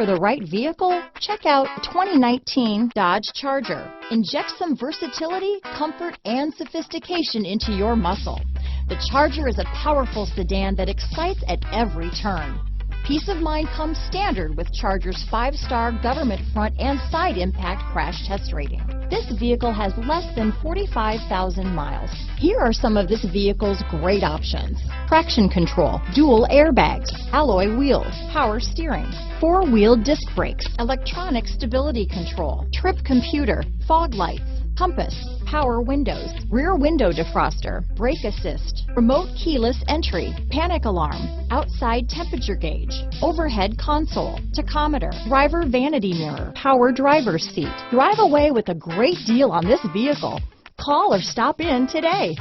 for the right vehicle? Check out 2019 Dodge Charger. Inject some versatility, comfort, and sophistication into your muscle. The Charger is a powerful sedan that excites at every turn. Peace of mind comes standard with Charger's 5-star government front and side impact crash test rating. This vehicle has less than 45,000 miles. Here are some of this vehicle's great options: traction control, dual airbags, alloy wheels, power steering, 4-wheel disc brakes, electronic stability control, trip computer, fog lights, compass, power windows, rear window defroster, brake assist, remote keyless entry, panic alarm, outside temperature gauge, overhead console, tachometer, driver vanity mirror, power driver's seat. Drive away with a great deal on this vehicle. Call or stop in today.